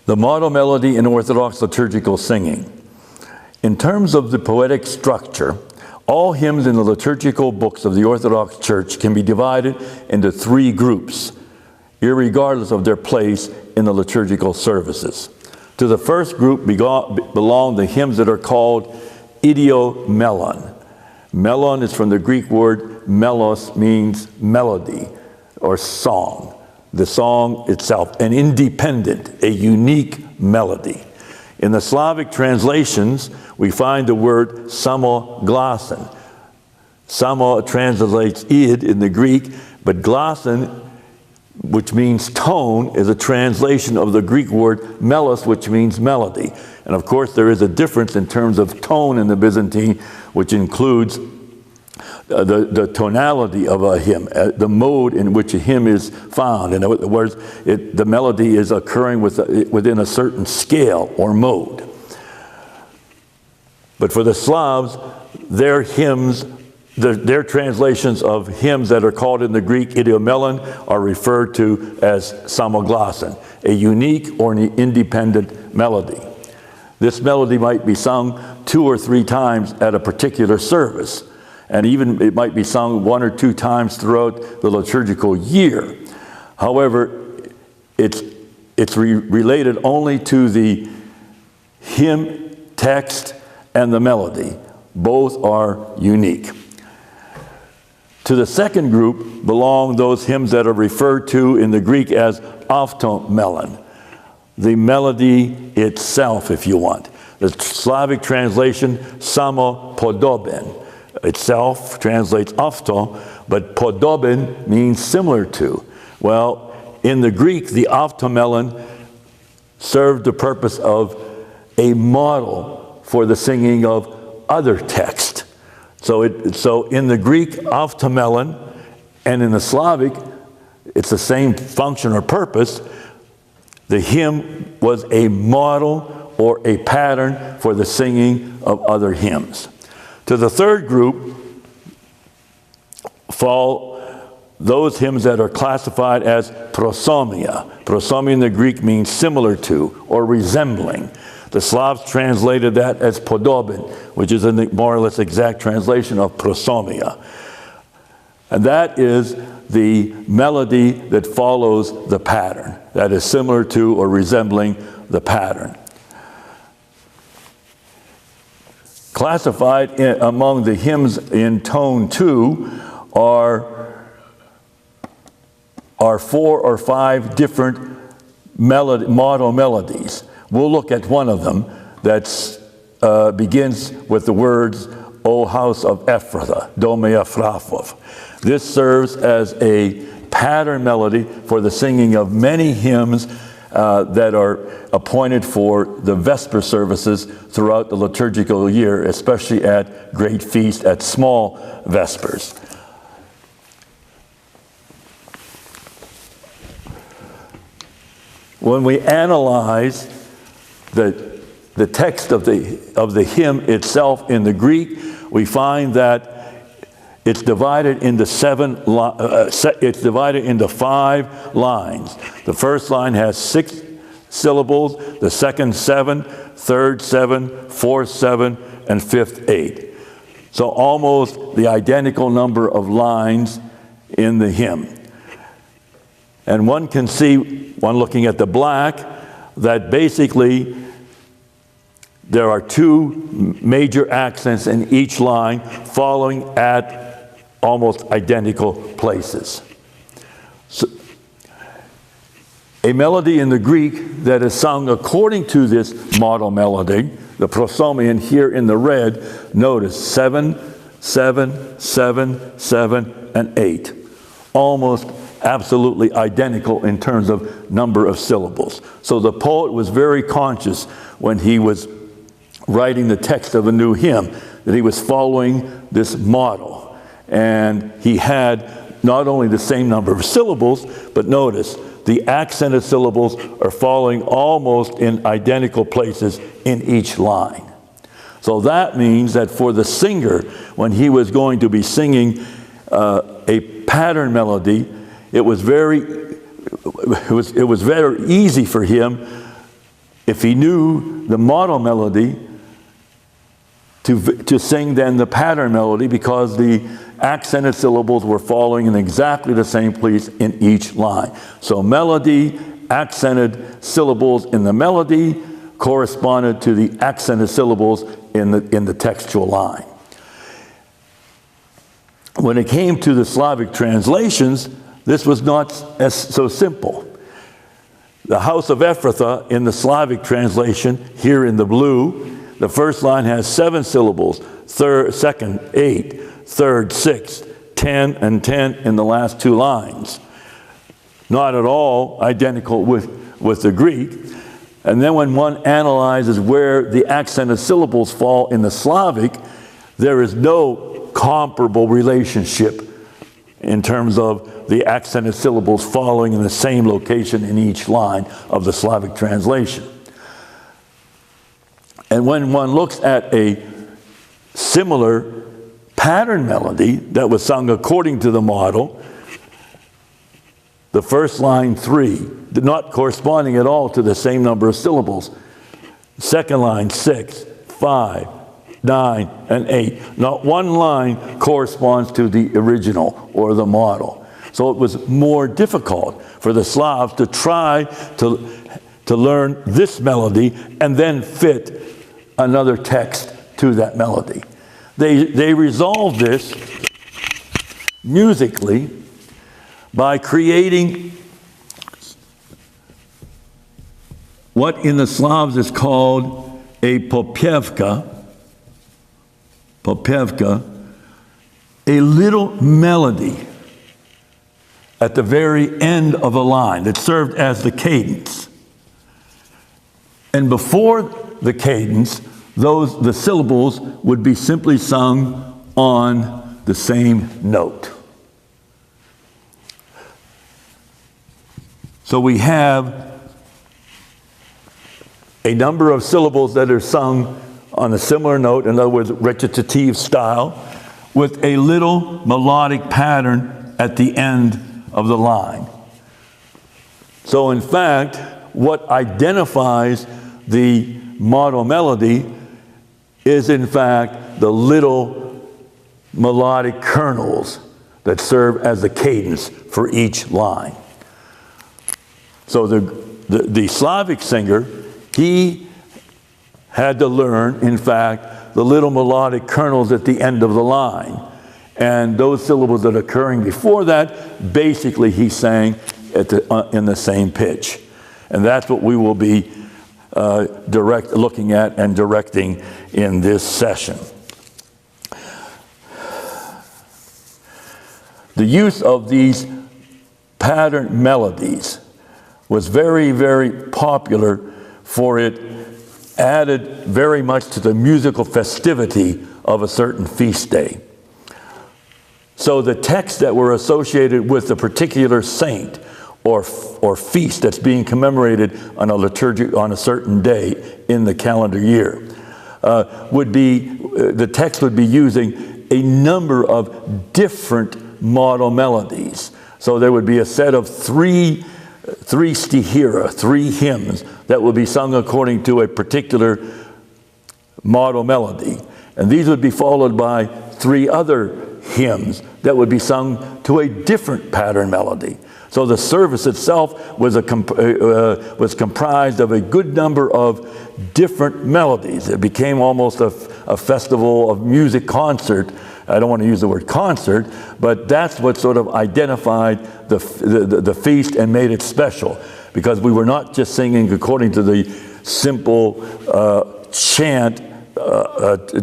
The model melody in Orthodox liturgical singing. In terms of the poetic structure, all hymns in the liturgical books of the Orthodox Church can be divided into three groups, irregardless of their place in the liturgical services. To the first group belong the hymns that are called idiomelon. Melon is from the Greek word melos, means melody or song. The song itself, an independent, a unique melody. In the Slavic translations, we find the word samoglasen. Samo translates id in the Greek, but glasen, which means tone, is a translation of the Greek word melos, which means melody. And of course, there is a difference in terms of tone in the Byzantine, which includes the tonality of a hymn, the mode in which a hymn is found. In other words, the melody is occurring within a certain scale or mode. But for the Slavs, their hymns, their translations of hymns that are called in the Greek idiomelon are referred to as samoglasen, a unique or an independent melody. This melody might be sung 2 or 3 times at a particular service. And even it might be sung 1 or 2 times throughout the liturgical year. However, it's related only to the hymn text and the melody. Both are unique. To the second group belong those hymns that are referred to in the Greek as avtomelon, the melody itself, if you want. The Slavic translation, samopodoben. Itself translates avto, but podoben means similar to. Well, in the Greek, the avtomelon served the purpose of a model for the singing of other text. So in the Greek, avtomelon, and in the Slavic, it's the same function or purpose. The hymn was a model or a pattern for the singing of other hymns. To the third group fall those hymns that are classified as prosomia. Prosomia in the Greek means similar to or resembling. The Slavs translated that as podoben, which is a more or less exact translation of prosomia. And that is the melody that follows the pattern, that is similar to or resembling the pattern. Classified among the hymns in tone 2 are 4 or 5 different model melodies. We'll look at one of them that begins with the words, O house of Ephrathah, Dome Ephrathah. This serves as a pattern melody for the singing of many hymns that are appointed for the Vesper services throughout the liturgical year, especially at great feast, at small Vespers. When we analyze the text of the hymn itself in the Greek, we find that it's divided into 5 lines. The first line has 6 syllables, the second 7, third 7, fourth 7, and fifth 8. So almost the identical number of lines in the hymn. And one can see, when looking at the black, that basically there are 2 major accents in each line following at almost identical places. So, a melody in the Greek that is sung according to this model melody, the prosomion here in the red, notice 7, 7, 7, 7, and 8. Almost absolutely identical in terms of number of syllables. So the poet was very conscious when he was writing the text of a new hymn that he was following this model. And he had not only the same number of syllables, but notice the accented syllables are falling almost in identical places in each line. So that means that for the singer, when he was going to be singing a pattern melody, it was very easy for him if he knew the model melody, to sing then the pattern melody, because the accented syllables were following in exactly the same place in each line. So melody, accented syllables in the melody corresponded to the accented syllables in the textual line. When it came to the Slavic translations, this was not so simple. The house of Ephrathah in the Slavic translation, here in the blue, the first line has 7 syllables, second 8, third 6, 10, and 10 in the last 2 lines. Not at all identical with the Greek. And then when one analyzes where the accented syllables fall in the Slavic, there is no comparable relationship in terms of the accented syllables following in the same location in each line of the Slavic translation. And when one looks at a similar pattern melody that was sung according to the model, the first line 3, not corresponding at all to the same number of syllables. Second line 6, 5, 9, and 8. Not one line corresponds to the original or the model. So it was more difficult for the Slavs to try to learn this melody and then fit another text to that melody. They resolved this musically by creating what in the Slavs is called a popevka, a little melody at the very end of a line that served as the cadence. And before the cadence, the syllables would be simply sung on the same note. So we have a number of syllables that are sung on a similar note, in other words, recitative style, with a little melodic pattern at the end of the line. So in fact, what identifies the model melody is in fact the little melodic kernels that serve as the cadence for each line. So the Slavic singer, he had to learn, in fact, the little melodic kernels at the end of the line. And those syllables that are occurring before that, basically he sang in the same pitch. And that's what we will be looking at and directing in this session. The use of these pattern melodies was very, very popular, for it added very much to the musical festivity of a certain feast day. So the texts that were associated with a particular saint or feast that's being commemorated on a liturgy on a certain day in the calendar year the text would be using a number of different model melodies. So there would be a set of three stihira, 3 hymns that would be sung according to a particular model melody. And these would be followed by 3 other hymns that would be sung to a different pattern melody. So the service itself was comprised of a good number of different melodies. It became almost a festival of music concert. I don't want to use the word concert, but that's what sort of identified the feast and made it special, because we were not just singing according to the simple chant,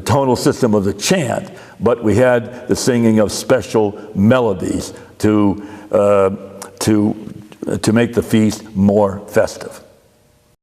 tonal system of the chant, but we had the singing of special melodies to make the feast more festive.